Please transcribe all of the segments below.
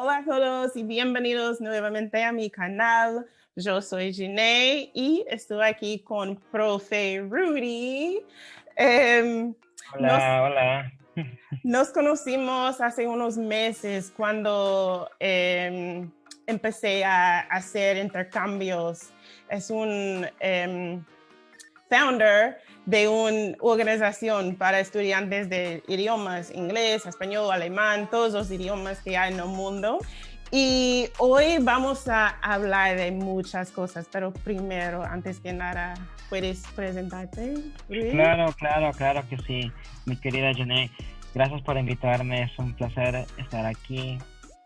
Hola a todos y bienvenidos nuevamente a mi canal. Yo soy Jhon y estoy aquí con profe Rudy. Em, nos, Hola, hola. nos conocimos hace unos meses cuando empecé a hacer intercambios. Es un founder de una organización para estudiantes de idiomas, inglés, español, alemán, todos los idiomas que hay en el mundo. Y hoy vamos a hablar de muchas cosas, pero primero, antes que nada, ¿puedes presentarte, Rudy? Claro que sí, mi querida Jhon. Gracias por invitarme, es un placer estar aquí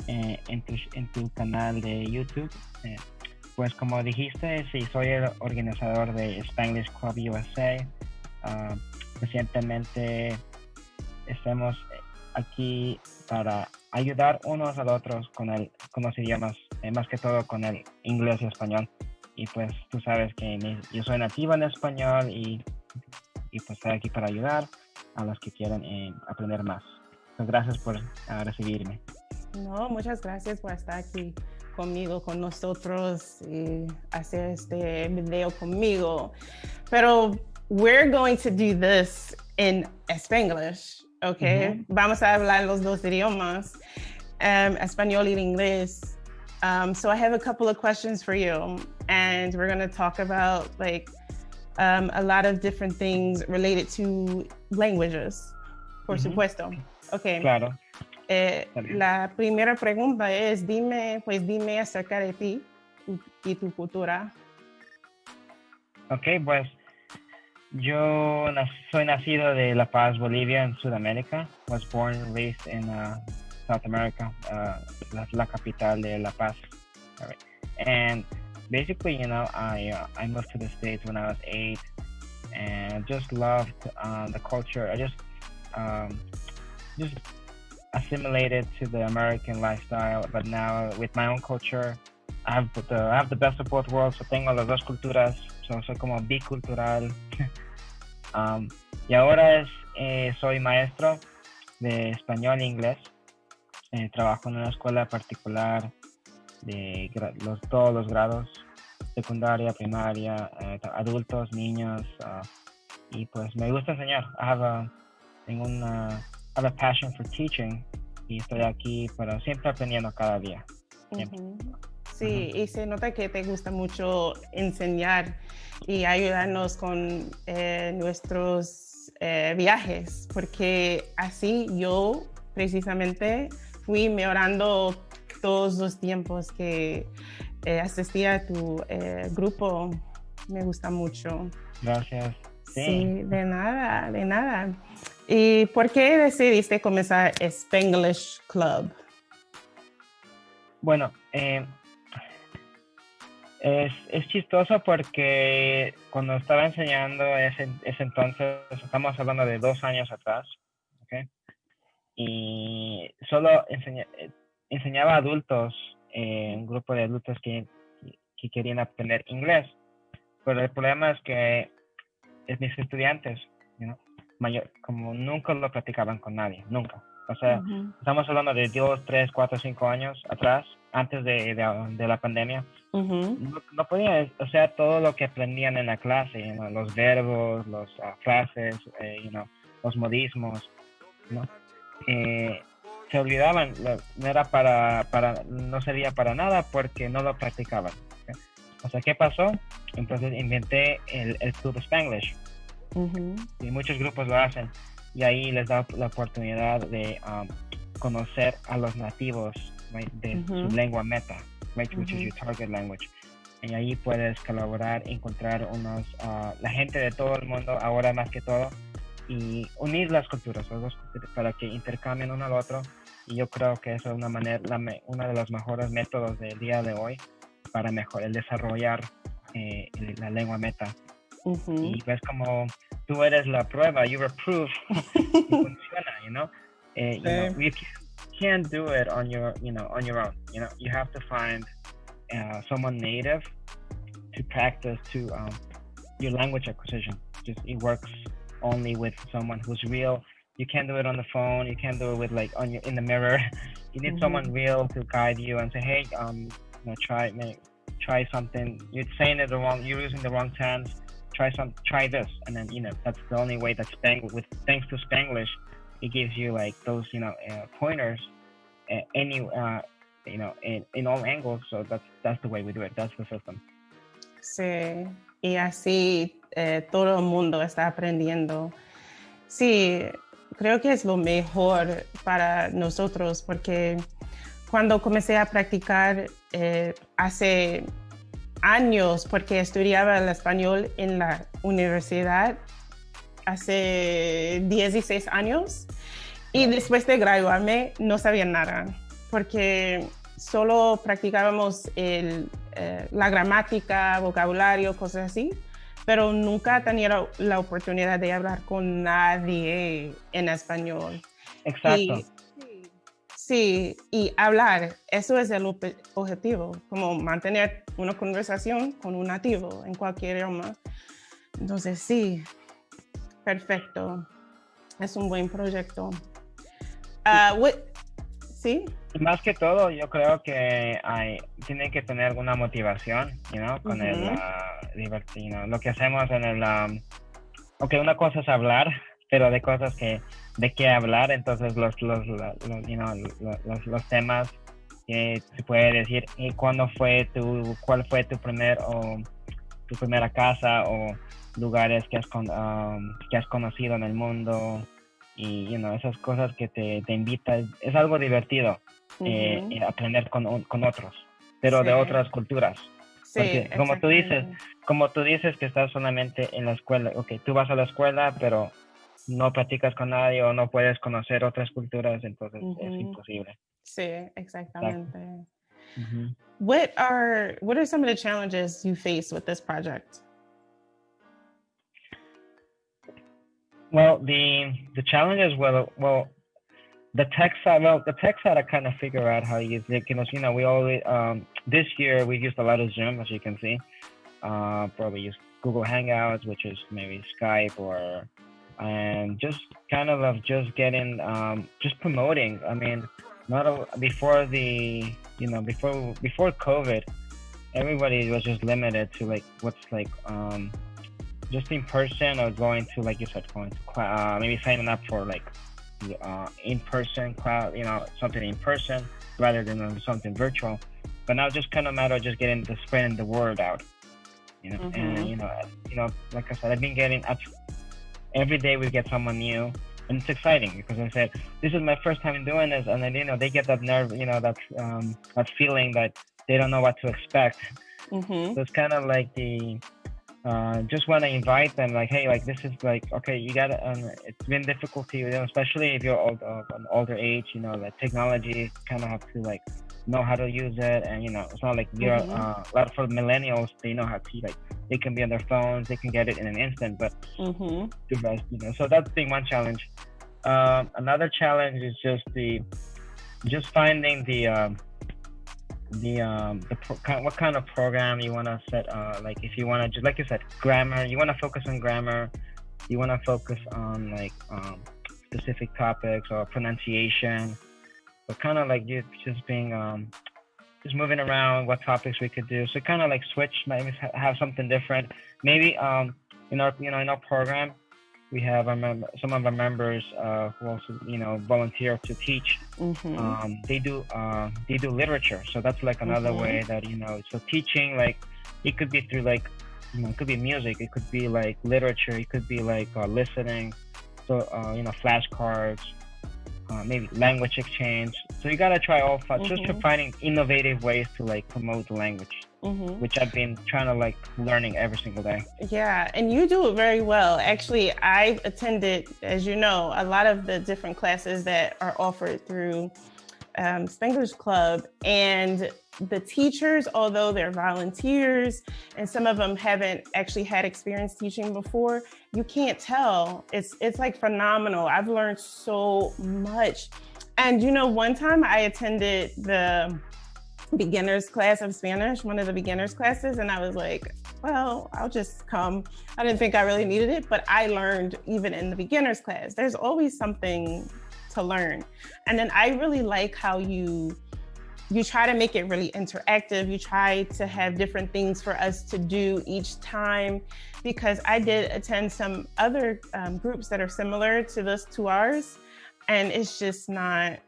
en tu canal de YouTube. Pues como dijiste, sí, soy el organizador de Espanglish Club USA. Ah, Recientemente estamos aquí para ayudar unos a los otros con los idiomas, más que todo con el inglés y español. Y pues tú sabes que yo soy nativo en español y pues estoy aquí para ayudar a los que quieren aprender más. Pues gracias por recibirme. No, muchas gracias por estar aquí conmigo, con nosotros y hacer este video conmigo. Pero we're going to do this in Spanglish, okay? Vamos a hablar los dos idiomas, español y inglés. So I have a couple of questions for you, and we're going to talk about a lot of different things related to languages, por supuesto. Okay. Claro. La primera pregunta es, dime acerca de ti y tu cultura. Ok, pues yo soy nacido de La Paz, Bolivia, en Sudamérica. Was born and raised in South America, la capital de La Paz. All right. And basically, I moved to the States when I was 8 and just loved the culture. I just assimilated to the American lifestyle, but now with my own culture, I have the best of both worlds. So tengo las dos culturas, soy como bicultural. Y ahora soy maestro de español e inglés. Trabajo en una escuela particular de todos los grados, secundaria, primaria, adultos, niños, y pues me gusta enseñar. Tengo I have a passion for teaching y estoy aquí pero siempre aprendiendo cada día. Sí, y se nota que te gusta mucho enseñar y ayudarnos con nuestros viajes, porque así yo precisamente fui mejorando todos los tiempos que asistía a tu grupo. Me gusta mucho. Gracias. Sí, de nada. ¿Y por qué decidiste comenzar Spanglish Club? Bueno, es chistoso porque cuando estaba enseñando ese entonces, estamos hablando de 2 años atrás, ¿okay? Y solo enseñaba a adultos, un grupo de adultos que querían aprender inglés, pero el problema es que mis estudiantes, como nunca lo practicaban con nadie, nunca. O sea, estamos hablando de 2, 3, 4, 5 años atrás, antes de la pandemia. No podía, o sea, todo lo que aprendían en la clase, los verbos, las frases, los modismos, se olvidaban, no servía para nada porque no lo practicaban. ¿Okay? O sea, ¿qué pasó? Entonces inventé el Club Spanglish. Y muchos grupos lo hacen y ahí les da la oportunidad de conocer a los nativos, right, de su lengua meta, right, which is your target language. Y ahí puedes colaborar, encontrar la gente de todo el mundo, ahora más que todo, y unir las culturas para que intercambien uno al otro. Y yo creo que eso es una de los mejores métodos del día de hoy para el desarrollar la lengua meta. Y ves como tú eres la prueba, you're a proof, y funciona, you can't do it on your own, you have to find someone native to practice your language acquisition. It works only with someone who's real You can't do it on the phone. You can't do it with like in the mirror. You need someone real to guide you and say, hey, try something. You're saying it wrong. You're using the wrong tense. Try this, and then that's the only way that thanks to Spanglish, it gives you like those pointers, in all angles. So that's the way we do it. That's the system. Sí, y así todo el mundo está aprendiendo. Sí, creo que es lo mejor para nosotros porque cuando comencé a practicar hace años, porque estudiaba el español en la universidad hace 16 años y después de graduarme no sabía nada porque solo practicábamos la gramática, vocabulario, cosas así, pero nunca tenía la oportunidad de hablar con nadie en español. Exacto. Sí, y hablar, eso es el objetivo, como mantener una conversación con un nativo en cualquier idioma. Entonces, sí, perfecto. Es un buen proyecto. ¿Sí? Más que todo, yo creo que tiene que tener alguna motivación, con lo que hacemos en el... okay, una cosa es hablar, pero de cosas de qué hablar, entonces los temas que se puede decir, cuál fue tu primera casa o lugares que has conocido en el mundo y esas cosas que te invitan, es algo divertido aprender con otros, pero de otras culturas. Sí, porque como tú dices que estás solamente en la escuela, okay, tú vas a la escuela, pero no practicas con nadie o no puedes conocer otras culturas, entonces es imposible. Sí, exactamente. What are some of the challenges you face with this project? Well, the challenges, the tech side I kind of figure out how to use it. We always this year we used a lot of Zoom, as you can see. Probably use Google Hangouts, which is maybe Skype and just kind of just getting just promoting. I mean, before COVID, everybody was just limited to like what's like just in person or going to, like you said, maybe signing up for like in person class, something in person rather than something virtual. But now just kind of matter of just getting spreading the word out, and like I said, I've been getting every day we get someone new, and it's exciting because I said this is my first time doing this, and then they get that nerve, that feeling that they don't know what to expect. So it's kind of like just want to invite them, like, hey, like this is like, okay, you got it. It's been difficult to you, especially if you're an older age. Like technology, kind of have to like know how to use it, and it's not like you're a lot for millennials. They know how to they can be on their phones, they can get it in an instant, but the rest, so that's been one challenge. Another challenge is just finding what kind of program you want to set. Like if you want to just, like you said, grammar, you want to focus on grammar, you want to focus on like specific topics or pronunciation, but kind of like just being just moving around what topics we could do. So kind of like switch, maybe have something different. Maybe in our program we have some of our members who also volunteer to teach. They do literature, so that's like another way that so teaching, like it could be through like it could be music, it could be like literature, it could be like listening, so flashcards, maybe language exchange. So you gotta try just finding innovative ways to like promote the language, which I've been trying to like learning every single day. Yeah, and you do it very well. Actually, I've attended, as you know, a lot of the different classes that are offered through Spanglish Club, and the teachers, although they're volunteers and some of them haven't actually had experience teaching before, you can't tell. It's like phenomenal. I've learned so much. And one time I attended the beginner's class of Spanish, one of the beginner's classes, and I was like, well, I'll just come. I didn't think I really needed it, but I learned even in the beginner's class, there's always something to learn. And then I really like how you try to make it really interactive. You try to have different things for us to do each time, because I did attend some other groups that are similar to ours, and it's just not,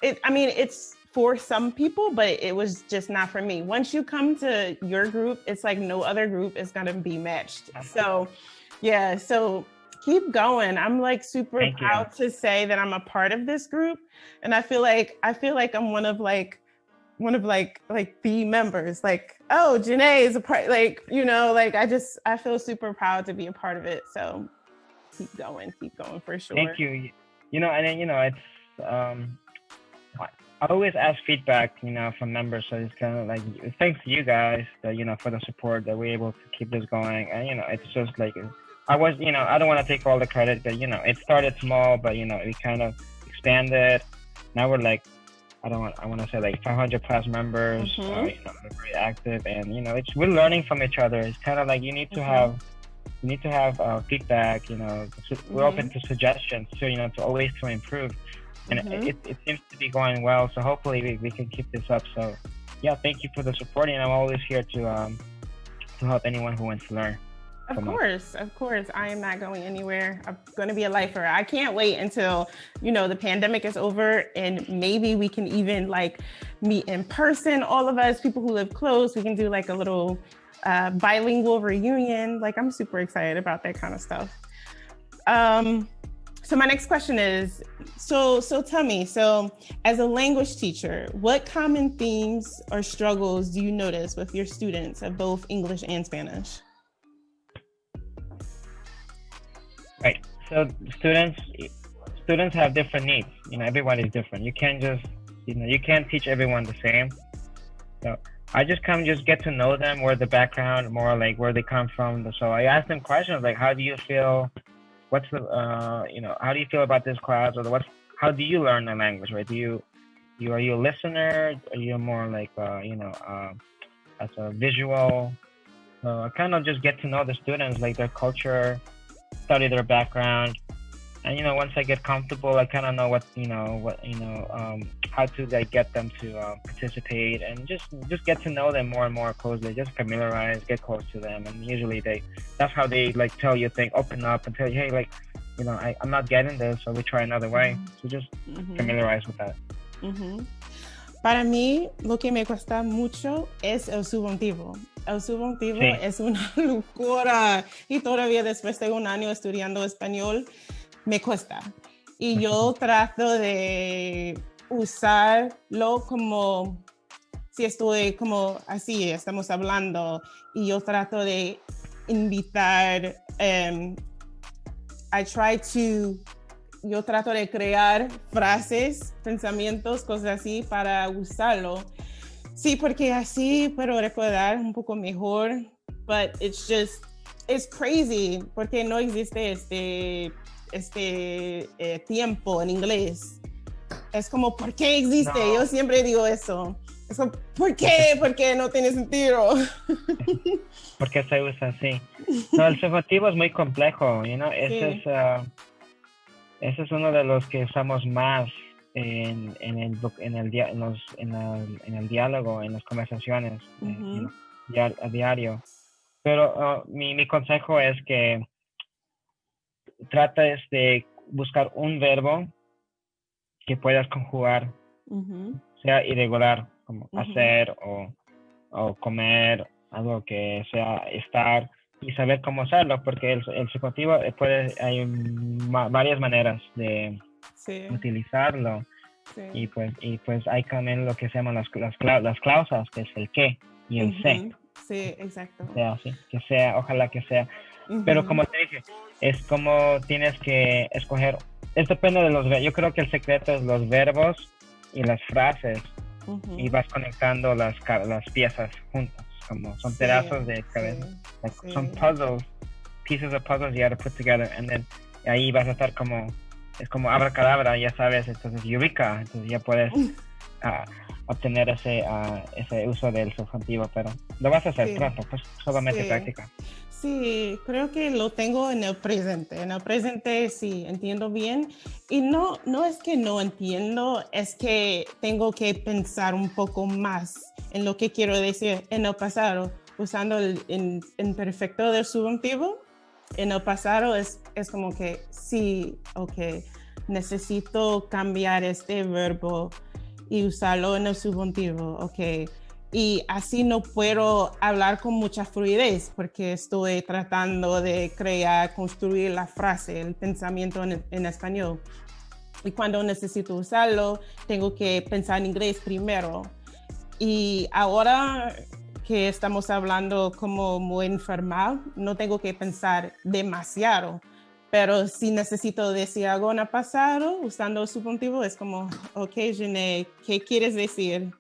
it's for some people, but it was just not for me. Once you come to your group, it's like no other group is gonna be matched. So yeah, so keep going. I'm like super proud to say that I'm a part of this group. And I feel like I'm one of the members, like, oh, Janae is a part, I feel super proud to be a part of it. So keep going for sure. Thank you. It's, I always ask feedback, from members. So it's kind of like, thanks to you guys, for the support that we're able to keep this going. And, it's just like, I don't want to take all the credit, but, it started small, but, we kind of expanded. Now we're like, I want to say like 500 plus members, we're very active, and, we're learning from each other. It's kind of like, you need to have feedback, we're open to suggestions, so, to always to improve. And it seems to be going well, so hopefully we can keep this up. So yeah, thank you for the support, and I'm always here to help anyone who wants to learn. Of course, I am not going anywhere. I'm going to be a lifer. I can't wait until, the pandemic is over, and maybe we can even like meet in person, all of us, people who live close. We can do like a little bilingual reunion. Like, I'm super excited about that kind of stuff. So my next question is, so tell me, as a language teacher, what common themes or struggles do you notice with your students of both English and Spanish? Right. So students have different needs. Everyone is different. You can't just, you can't teach everyone the same. So I just get to know them, where the background, more like where they come from. So I ask them questions like, how do you feel? What's the, how do you feel about this class? Or how do you learn the language, right? Are you a listener? Are you more like, as a visual? So I kind of just get to know the students, like their culture, study their background. And, once I get comfortable, I kind of know how to like get them to participate, and just get to know them more and more closely, just familiarize, get close to them. And usually that's how they like tell you things, open up and tell you, hey, like, I'm not getting this, so we try another way. So just familiarize with that. Para mí, lo que me cuesta mucho es el subjuntivo. El subjuntivo es una locura, y todavía después de un año estudiando español, me cuesta. Y yo trato de usarlo como si estoy como así, estamos hablando, y yo trato de invitar, yo trato de crear frases, pensamientos, cosas así para usarlo. Sí, porque así puedo recordar un poco mejor, but it's crazy, porque no existe este tiempo en inglés. Es como, ¿por qué existe? No. Yo siempre digo eso. Es como, ¿por qué? Porque no tiene sentido. Porque se usa así. No, el subjuntivo es muy complejo, Ese es uno de los que usamos más en el diálogo, en las conversaciones, a diario. Pero mi consejo es que trates de buscar un verbo que puedas conjugar, sea irregular, como hacer o comer, algo que sea estar, y saber cómo usarlo, porque el subjuntivo hay varias maneras de utilizarlo. Y pues hay también lo que se llaman las clausas, que es el qué y el se. Sí, exacto. Ojalá que sea. Pero como te dije, es como tienes que escoger, depende de los verbos. Yo creo que el secreto es los verbos y las frases, y vas conectando las piezas juntas, como son pedazos de cabeza, son pieces of puzzles you have to put together, and then ahí vas a estar como, es como abracadabra, ya sabes, entonces eureka, entonces ya puedes obtener ese uso del sustantivo, pero lo vas a hacer pronto, pues solamente práctica. Sí, creo que lo tengo en el presente. En el presente sí, entiendo bien. Y no es que no entiendo, es que tengo que pensar un poco más en lo que quiero decir en el pasado, usando el imperfecto del subjuntivo. En el pasado es como que sí, ok, necesito cambiar este verbo y usarlo en el subjuntivo, ok. Y así no puedo hablar con mucha fluidez porque estoy tratando de construir la frase, el pensamiento en español. Y cuando necesito usarlo, tengo que pensar en inglés primero. Y ahora que estamos hablando como muy informal, no tengo que pensar demasiado. Pero si necesito decir algo en el pasado, usando el subjuntivo, es como, ok, Jhon, ¿qué quieres decir?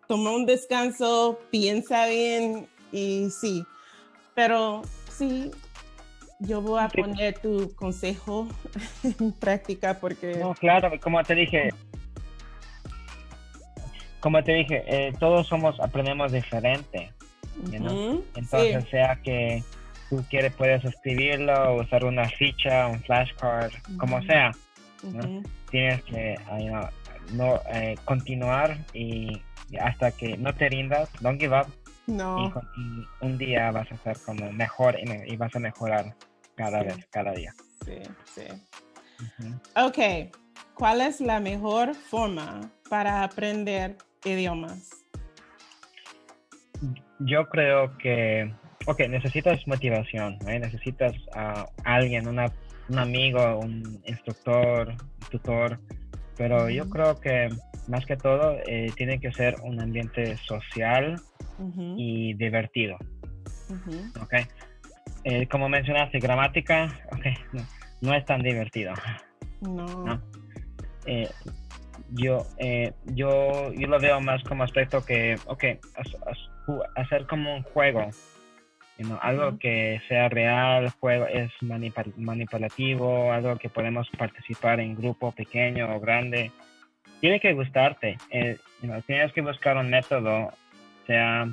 Toma un descanso, piensa bien y sí. Pero sí, yo voy a poner tu consejo en práctica porque... No, claro, como te dije, todos aprendemos diferente, ¿no? Entonces, sea que tú puedes escribirlo, usar una ficha, un flashcard, como sea, ¿no? Tienes que continuar y hasta que no te rindas, don't give up. No. Y un día vas a ser como mejor y vas a mejorar cada vez, cada día. Sí. Ok, ¿cuál es la mejor forma para aprender idiomas? Yo creo que, necesitas motivación, ¿eh? Necesitas a alguien, un amigo, un instructor, un tutor, pero yo creo que más que todo tiene que ser un ambiente social y divertido. Okay. Como mencionaste, gramática, no es tan divertido. No. Yo lo veo más como aspecto que, hacer como un juego, algo que sea real, juego es manipulativo, algo que podemos participar en grupo pequeño o grande. Tiene que gustarte, tienes que buscar un método, sea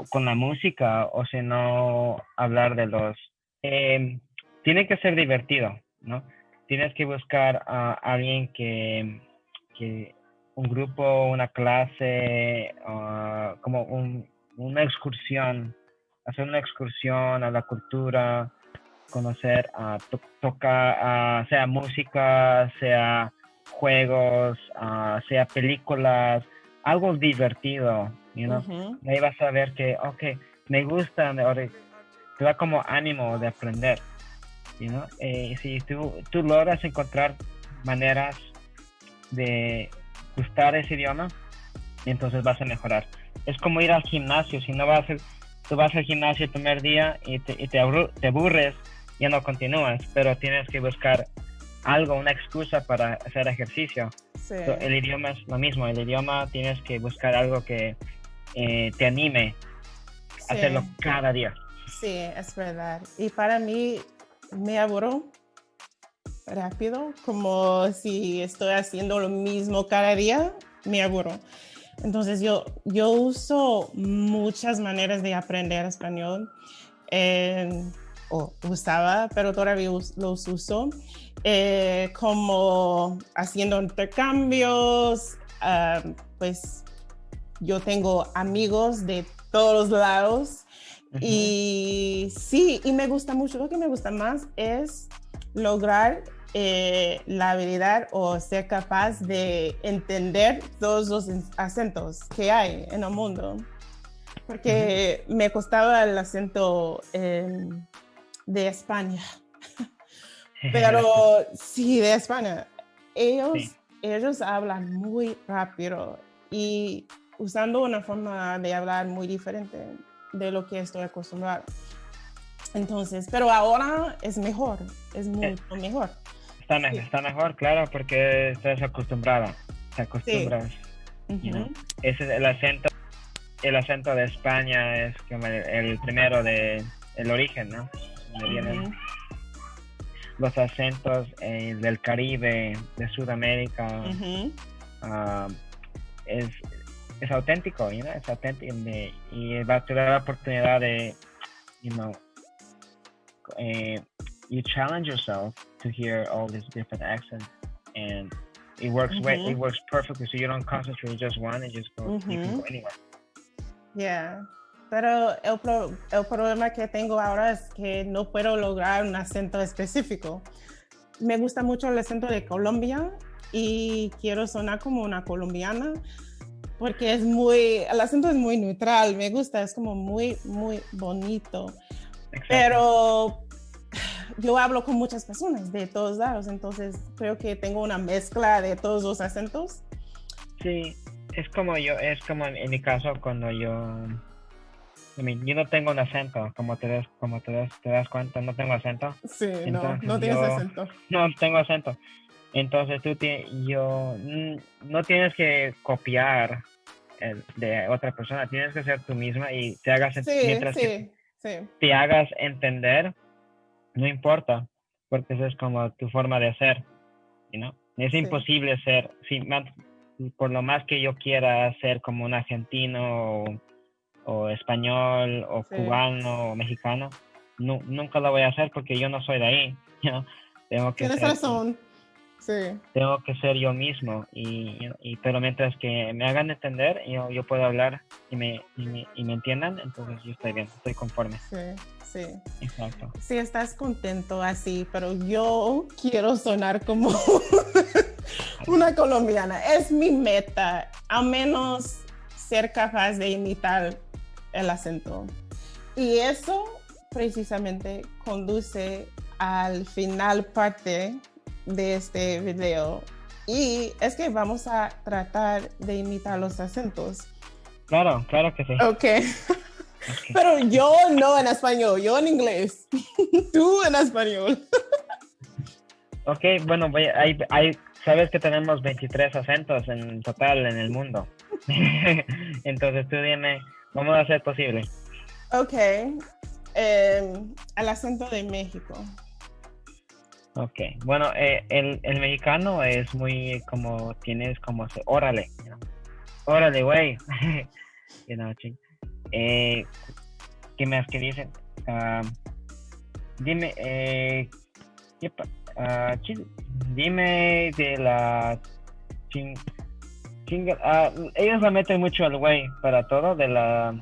con la música o si no hablar de tiene que ser divertido, ¿no? Tienes que buscar a alguien que un grupo, una clase, como una excursión, hacer una excursión a la cultura, conocer, tocar, sea música, sea juegos, sea películas, algo divertido, you know? Y ahí vas a ver que, me gusta, te da como ánimo de aprender, you know? Si tú logras encontrar maneras de gustar ese idioma, entonces vas a mejorar. Es como ir al gimnasio. Si no tú vas al gimnasio el primer día y te aburres, ya no continúas, pero tienes que buscar algo, una excusa para hacer ejercicio. Sí. El idioma es lo mismo. El idioma tienes que buscar algo que te anime a hacerlo cada día. Sí, es verdad. Y para mí me aburro rápido, como si estoy haciendo lo mismo cada día, me aburro. Entonces yo uso muchas maneras de aprender español. Usaba, pero todavía los uso, como haciendo intercambios. Pues yo tengo amigos de todos los lados. Y sí, y me gusta mucho. Lo que me gusta más es lograr la habilidad o ser capaz de entender todos los acentos que hay en el mundo. Porque me costaba el acento de España. Pero sí, de España. Ellos hablan muy rápido y usando una forma de hablar muy diferente de lo que estoy acostumbrado. Entonces, pero ahora es mejor, es mucho mejor. Está mejor, claro, porque estás acostumbrada, te acostumbras. You know? Ese es el acento de España es como el primero el origen, ¿no? Donde vienen los acentos del Caribe, de Sudamérica, es, es auténtico, es auténtico y va a tener la oportunidad de, you know, you challenge yourself to hear all these different accents, and it works it works perfectly, so you don't concentrate just one and just go, you can go anywhere. Yeah. Pero el problema que tengo ahora es que no puedo lograr un acento específico. Me gusta mucho el acento de Colombia y quiero sonar como una colombiana porque el acento es muy neutral, me gusta, es como muy, muy bonito. Exacto. Pero yo hablo con muchas personas de todos lados, entonces creo que tengo una mezcla de todos los acentos. Sí, es como en mi caso cuando yo no tengo un acento, como te das cuenta, no tengo acento. Sí, entonces, no tienes acento. No tengo acento. Entonces no tienes que copiar de otra persona, tienes que ser tú misma y te hagas que te hagas entender, no importa, porque eso es como tu forma de ser, ¿no? Es imposible ser, por lo más que yo quiera ser como un argentino o español o cubano o mexicano, nunca lo voy a hacer porque yo no soy de ahí, ¿no? Tienes razón. Sí. Tengo que ser yo mismo pero mientras que me hagan entender, yo puedo hablar y me entiendan, entonces yo estoy bien, estoy conforme. Sí. Exacto. Sí, estás contento así, pero yo quiero sonar como una colombiana. Es mi meta, al menos ser capaz de imitar el acento. Y eso precisamente conduce al final parte de este video, y es que vamos a tratar de imitar los acentos. Claro que sí. Okay. Pero yo no en español, yo en inglés. Tú en español. Ok, bueno, sabes que tenemos 23 acentos en total en el mundo. Entonces tú dime, ¿cómo va a ser posible? Ok, el acento de México. Ok, bueno, el mexicano es muy como, tienes como, órale, órale, güey. ¿Qué más que dicen? Dime, dime de la ellos la meten mucho al güey para todo de la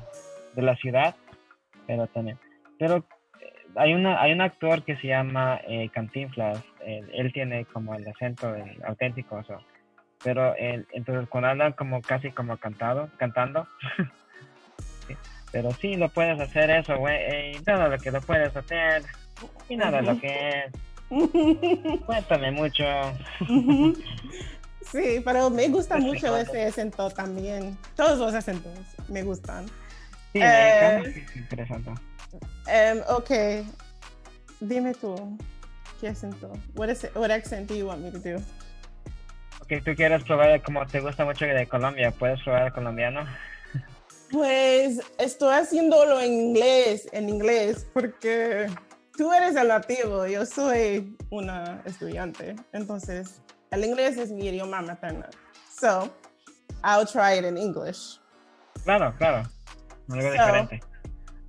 ciudad, pero hay un actor que se llama Cantinflas, él tiene como el acento auténtico, pero entonces cuando hablan como casi como cantando, pero sí lo puedes hacer eso, güey, nada lo que lo puedes hacer y nada lo que es. Cuéntame mucho. Sí, pero me gusta mucho ese acento también. Todos los acentos me gustan. Sí, es interesante. Ok, dime tú, ¿qué acento? What accent do you want me to do? Ok, tú quieres probar, como te gusta mucho de Colombia, ¿puedes probar el colombiano? Pues estoy haciéndolo en inglés, porque tú eres el nativo, yo soy una estudiante, entonces el inglés es mi idioma materno. So, I'll try it in English. Claro, algo diferente.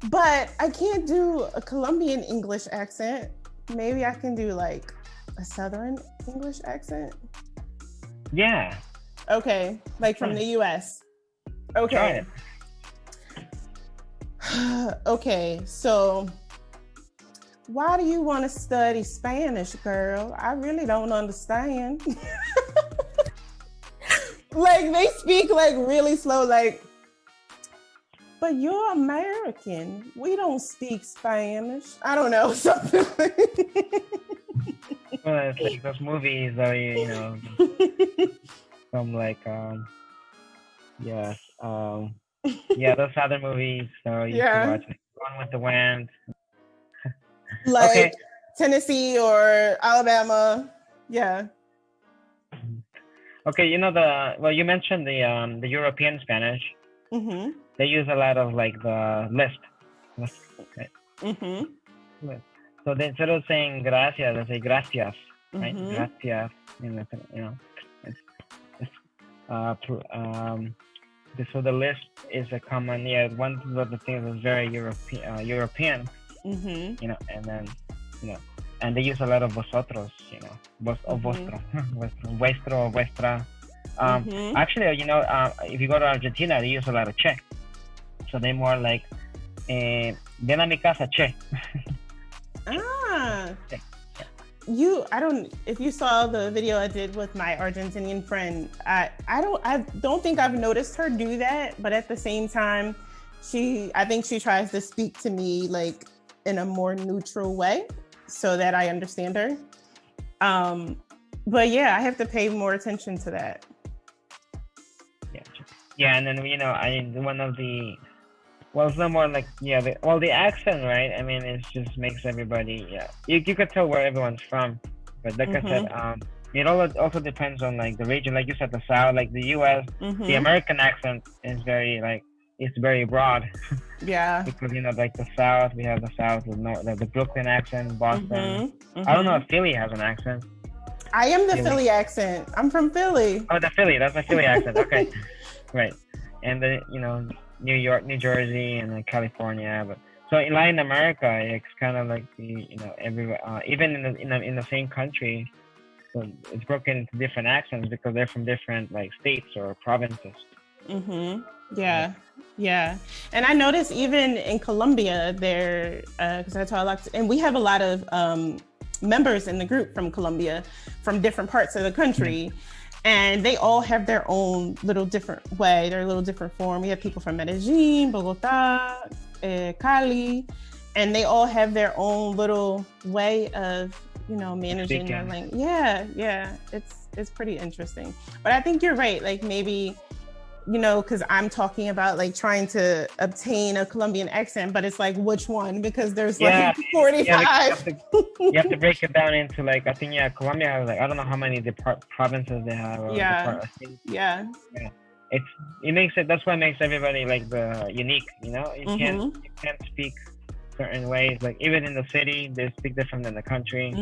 But I can't do a Colombian English accent. Maybe I can do like a Southern English accent. Yeah. Okay, like from the US. Okay. Okay, so why do you want to study Spanish, girl? I really don't understand. Like they speak like really slow, like, but you're American. We don't speak Spanish. I don't know, something like well, it's like those movies that from like those other movies you can watch, like Gone with the Wind. Like okay. Tennessee or Alabama. Yeah. Okay, you mentioned the European Spanish. Mm-hmm. They use a lot of like the lisp, right? Mm-hmm. So instead of saying gracias, they say gracias, right? Gracias, So the list is a common. Yeah, one of the things is very European. Mm-hmm. You know, and then and they use a lot of vosotros. You know, vos o vostro, vuestro, vuestra. Actually, if you go to Argentina, they use a lot of che. So they more like, ven a mi casa, che. If you saw the video I did with my Argentinian friend, I don't think I've noticed her do that, but at the same time, I think she tries to speak to me like in a more neutral way so that I understand her. But yeah, I have to pay more attention to that. Yeah, and then one of the, well, it's not more like the accent, right? I mean, it just makes everybody you could tell where everyone's from, but like I said, it also depends on like the region. Like you said, the South, like the U.S., the American accent is very like it's very broad. Yeah. Because like the South, we have the South, the Brooklyn accent, Boston. I don't know if Philly has an accent. I am the Philly accent. I'm from Philly. Oh, that's my Philly accent. Okay. Right. And then, New York, New Jersey, and California. But so in Latin America, it's kind of like everywhere, even in the same country, so it's broken into different accents because they're from different like states or provinces. Yeah. And I noticed even in Colombia, there, because I talk a lot, and we have a lot of members in the group from Colombia, from different parts of the country. And they all have their own little different way, their little different form. We have people from Medellin, Bogota, Cali, and they all have their own little way of, managing their language. Yeah, it's pretty interesting. But I think you're right. Like maybe, because I'm talking about like trying to obtain a Colombian accent, but it's like which one? Because there's like 45. You have to break it down into like, I think Colombia has like, I don't know how many provinces they have. That's what makes everybody like the unique. You can't speak certain ways. Like even in the city, they speak different than the country.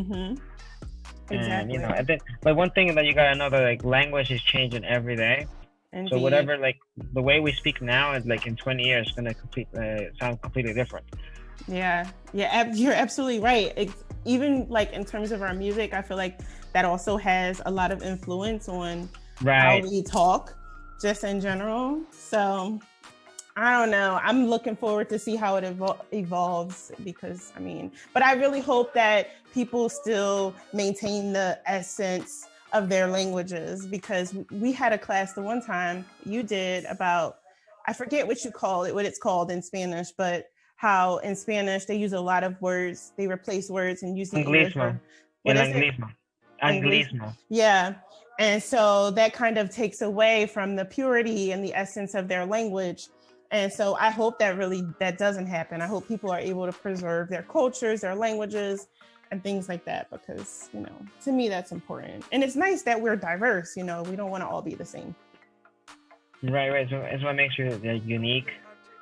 Exactly. And but one thing that you gotta know that like language is changing every day. Indeed. So whatever, like the way we speak now is like in 20 years going to sound completely different. Yeah, you're absolutely right. Even like in terms of our music, I feel like that also has a lot of influence on how we talk, just in general. So I don't know. I'm looking forward to see how it evolves because but I really hope that people still maintain the essence of their languages, because we had a class the one time you did about, I forget what it's called in Spanish, but how in Spanish they use a lot of words, they replace words and use the English word. Anglismo. Yeah. And so that kind of takes away from the purity and the essence of their language. And so I hope that doesn't happen. I hope people are able to preserve their cultures, their languages, and things like that, because, to me, that's important. And it's nice that we're diverse, we don't want to all be the same. Right. So it's what makes you unique.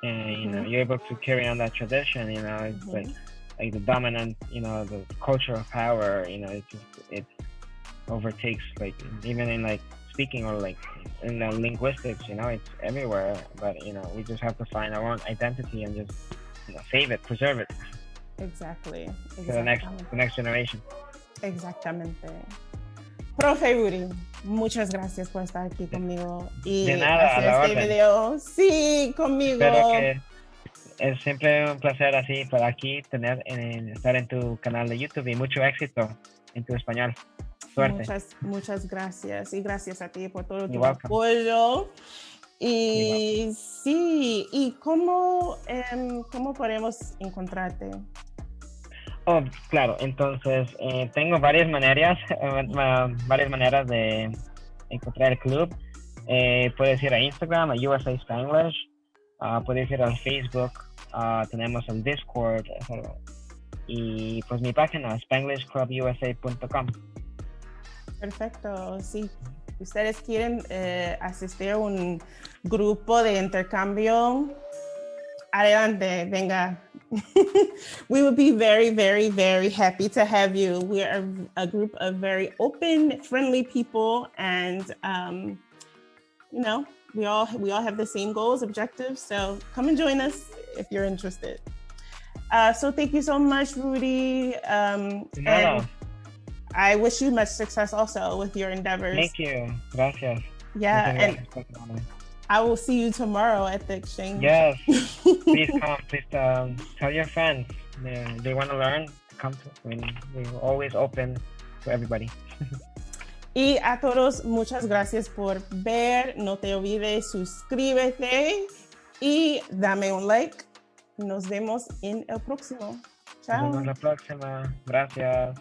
And, you're able to carry on that tradition, it's like the dominant, the culture of power, it overtakes, like, even in like speaking or like in linguistics, it's everywhere. But, we just have to find our own identity and just, save it, preserve it. Exactly. For the next generation. Exactamente. Profe Rudy, muchas gracias por estar aquí conmigo y de nada, hacer este video. Sí, conmigo. Espero que es siempre un placer así para aquí estar en tu canal de YouTube y mucho éxito en tu español. Suerte. Muchas gracias y gracias a ti por todo tu apoyo. Y sí, ¿y cómo podemos encontrarte? Oh, claro, entonces tengo varias maneras de encontrar el club. Puedes ir a Instagram, a USA Spanglish, puedes ir al Facebook, tenemos el Discord, y pues mi página, SpanglishClubUSA.com. Perfecto, sí. Ustedes quieren asistir a un grupo de intercambio, adelante, venga. We would be very, very, very happy to have you. We are a group of very open, friendly people, and you know, we all have the same goals, objectives. So come and join us if you're interested. So thank you so much, Rudy. And I wish you much success also with your endeavors. Thank you. Gracias. Yeah, and I will see you tomorrow at the exchange. Yes. Please come. Please tell your friends. They want to learn. Come to. We're always open to everybody. Y a todos, muchas gracias por ver. No te olvides, suscríbete y dame un like. Nos vemos en el próximo. Chao. Nos vemos la próxima. Gracias.